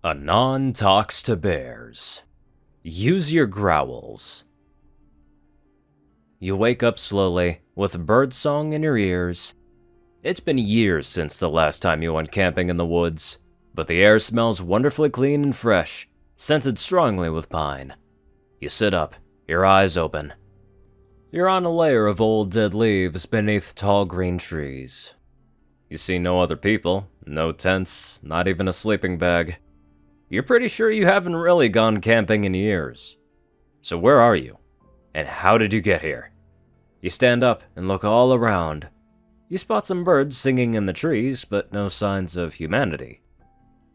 Anon talks to bears. Use your growls. You wake up slowly, with birdsong in your ears. It's been years since the last time you went camping in the woods, but the air smells wonderfully clean and fresh, scented strongly with pine. You sit up, your eyes open. You're on a layer of old dead leaves beneath tall green trees. You see no other people, no tents, not even a sleeping bag. You're pretty sure you haven't really gone camping in years. So where are you? And how did you get here? You stand up and look all around. You spot some birds singing in the trees, but no signs of humanity.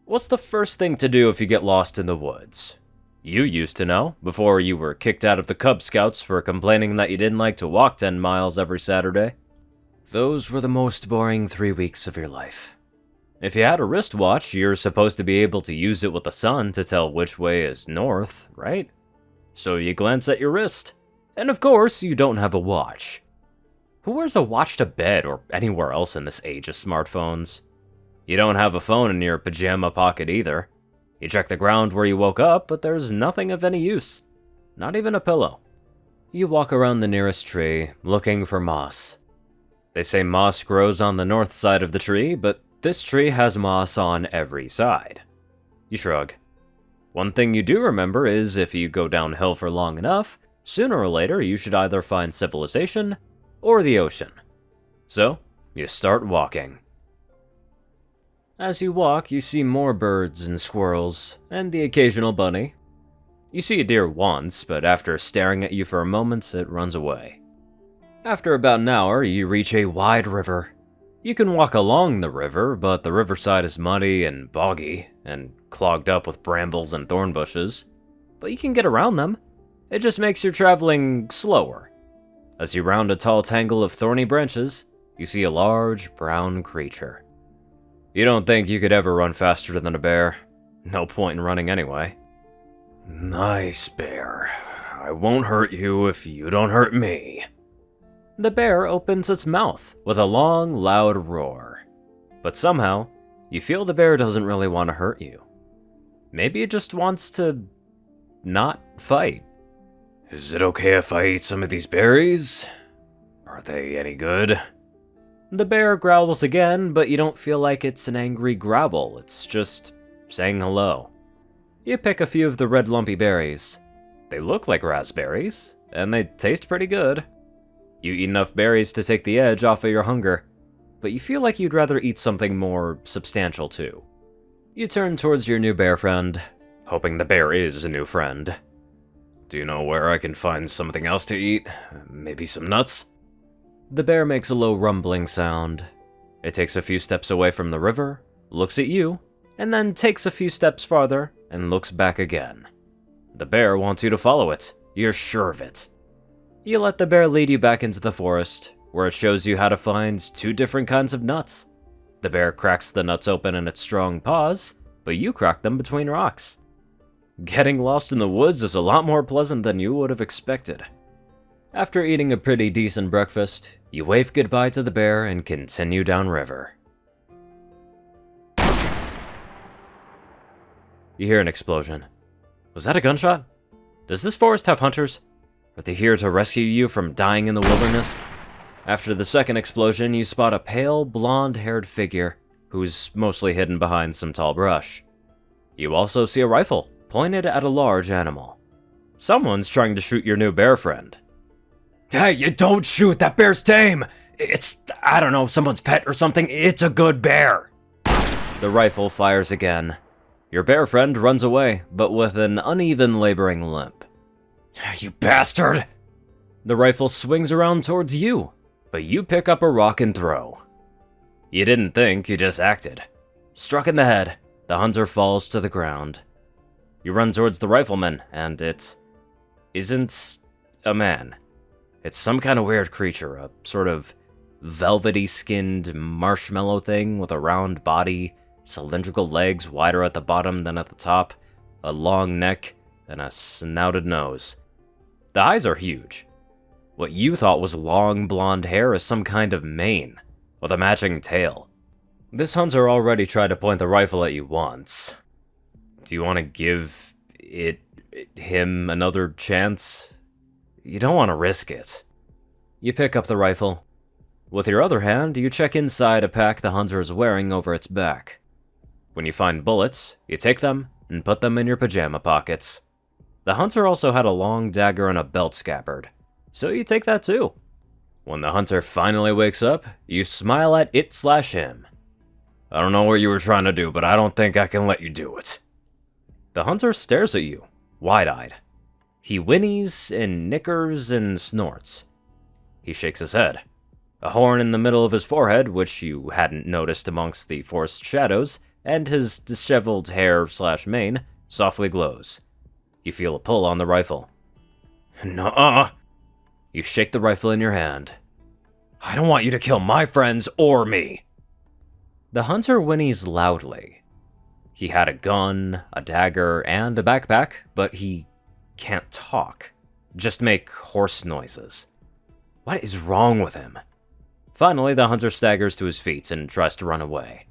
What's the first thing to do if you get lost in the woods? You used to know, before you were kicked out of the Cub Scouts for complaining that you didn't like to walk 10 miles every Saturday. Those were the most boring 3 weeks of your life. If you had a wristwatch, you're supposed to be able to use it with the sun to tell which way is north, right? So you glance at your wrist. And of course, you don't have a watch. Who wears a watch to bed or anywhere else in this age of smartphones? You don't have a phone in your pajama pocket either. You check the ground where you woke up, but there's nothing of any use. Not even a pillow. You walk around the nearest tree, looking for moss. They say moss grows on the north side of the tree, but this tree has moss on every side. You shrug. One thing you do remember is if you go downhill for long enough, sooner or later you should either find civilization or the ocean. So, you start walking. As you walk, you see more birds and squirrels, and the occasional bunny. You see a deer once, but after staring at you for a moment, it runs away. After about an hour, you reach a wide river. You can walk along the river, but the riverside is muddy and boggy, and clogged up with brambles and thorn bushes. But you can get around them. It just makes your traveling slower. As you round a tall tangle of thorny branches, you see a large, brown creature. You don't think you could ever run faster than a bear. No point in running anyway. Nice bear. I won't hurt you if you don't hurt me. The bear opens its mouth with a long, loud roar. But somehow, you feel the bear doesn't really want to hurt you. Maybe it just wants to not fight. Is it okay if I eat some of these berries? Are they any good? The bear growls again, but you don't feel like it's an angry growl. It's just saying hello. You pick a few of the red lumpy berries. They look like raspberries, and they taste pretty good. You eat enough berries to take the edge off of your hunger, but you feel like you'd rather eat something more substantial too. You turn towards your new bear friend, hoping the bear is a new friend. Do you know where I can find something else to eat? Maybe some nuts? The bear makes a low rumbling sound. It takes a few steps away from the river, looks at you, and then takes a few steps farther and looks back again. The bear wants you to follow it. You're sure of it. You let the bear lead you back into the forest, where it shows you how to find 2 different kinds of nuts. The bear cracks the nuts open in its strong paws, but you crack them between rocks. Getting lost in the woods is a lot more pleasant than you would have expected. After eating a pretty decent breakfast, you wave goodbye to the bear and continue downriver. You hear an explosion. Was that a gunshot? Does this forest have hunters? Are they here to rescue you from dying in the wilderness? After the second explosion, you spot a pale, blonde-haired figure who's mostly hidden behind some tall brush. You also see a rifle pointed at a large animal. Someone's trying to shoot your new bear friend. Hey, you don't shoot! That bear's tame! It's, I don't know, someone's pet or something. It's a good bear! The rifle fires again. Your bear friend runs away, but with an uneven laboring limp. You bastard! The rifle swings around towards you, but you pick up a rock and throw. You didn't think, you just acted. Struck in the head, the hunter falls to the ground. You run towards the rifleman, and it isn't a man. It's some kind of weird creature, a sort of velvety-skinned marshmallow thing with a round body, cylindrical legs wider at the bottom than at the top, a long neck, and a snouted nose. The eyes are huge. What you thought was long blonde hair is some kind of mane, with a matching tail. This hunter already tried to point the rifle at you once. Do you want to give him another chance? You don't want to risk it. You pick up the rifle. With your other hand, you check inside a pack the hunter is wearing over its back. When you find bullets, you take them and put them in your pajama pockets. The hunter also had a long dagger and a belt scabbard, so you take that too. When the hunter finally wakes up, you smile at it/him. I don't know what you were trying to do, but I don't think I can let you do it. The hunter stares at you, wide-eyed. He whinnies and nickers and snorts. He shakes his head. A horn in the middle of his forehead, which you hadn't noticed amongst the forest shadows, and his disheveled hair/mane softly glows. You feel a pull on the rifle. Nuh-uh. You shake the rifle in your hand. I don't want you to kill my friends or me. The hunter whinnies loudly. He had a gun, a dagger, and a backpack, but he can't talk. Just make horse noises. What is wrong with him? Finally, the hunter staggers to his feet and tries to run away.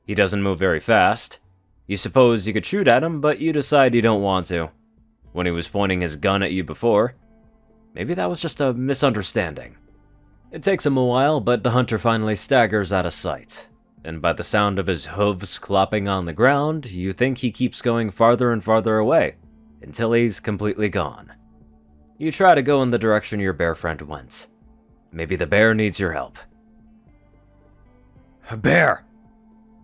He doesn't move very fast. You suppose you could shoot at him, but you decide you don't want to. When he was pointing his gun at you before, maybe that was just a misunderstanding. It takes him a while, but the hunter finally staggers out of sight. And by the sound of his hooves clopping on the ground, you think he keeps going farther and farther away, until he's completely gone. You try to go in the direction your bear friend went. Maybe the bear needs your help. A bear!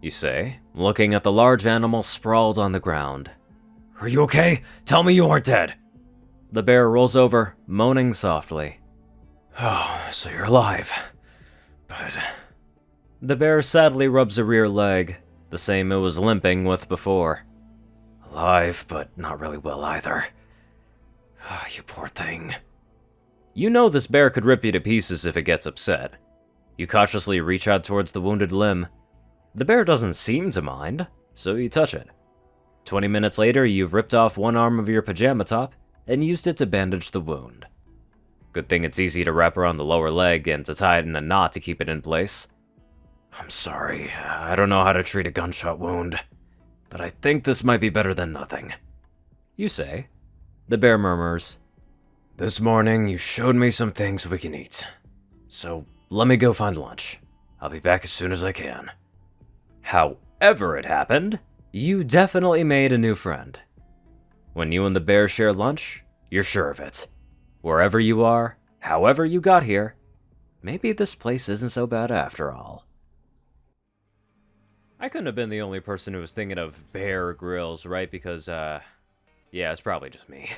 You say, looking at the large animal sprawled on the ground. Are you okay? Tell me you aren't dead! The bear rolls over, moaning softly. Oh, so you're alive. But... The bear sadly rubs a rear leg, the same it was limping with before. Alive, but not really well either. Oh, you poor thing. You know this bear could rip you to pieces if it gets upset. You cautiously reach out towards the wounded limb. The bear doesn't seem to mind, so you touch it. 20 minutes later, you've ripped off one arm of your pajama top and used it to bandage the wound. Good thing it's easy to wrap around the lower leg and to tie it in a knot to keep it in place. I'm sorry, I don't know how to treat a gunshot wound, but I think this might be better than nothing. You say. The bear murmurs. This morning, you showed me some things we can eat. So, let me go find lunch. I'll be back as soon as I can. However it happened, you definitely made a new friend. When you and the bear share lunch, you're sure of it. Wherever you are, however you got here, maybe this place isn't so bad after all. I couldn't have been the only person who was thinking of Bear Grylls, right? Because, yeah, it's probably just me.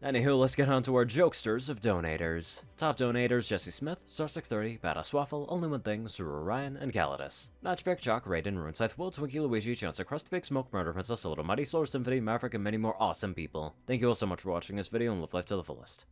Anywho, let's get on to our jokesters of donators. Top donators, Jessie Smith, Star630, BadassWaffle, Onlyonething, Ceru, Orion, and Caladis. Matchback, Jock, Rayden, Runescythe, Will, Twinkie, Luigi, Chancellor, Crust, Big Smoke, Murder Princess, Little Mighty, Solar Symphony, Maverick, and many more awesome people. Thank you all so much for watching this video and live life to the fullest.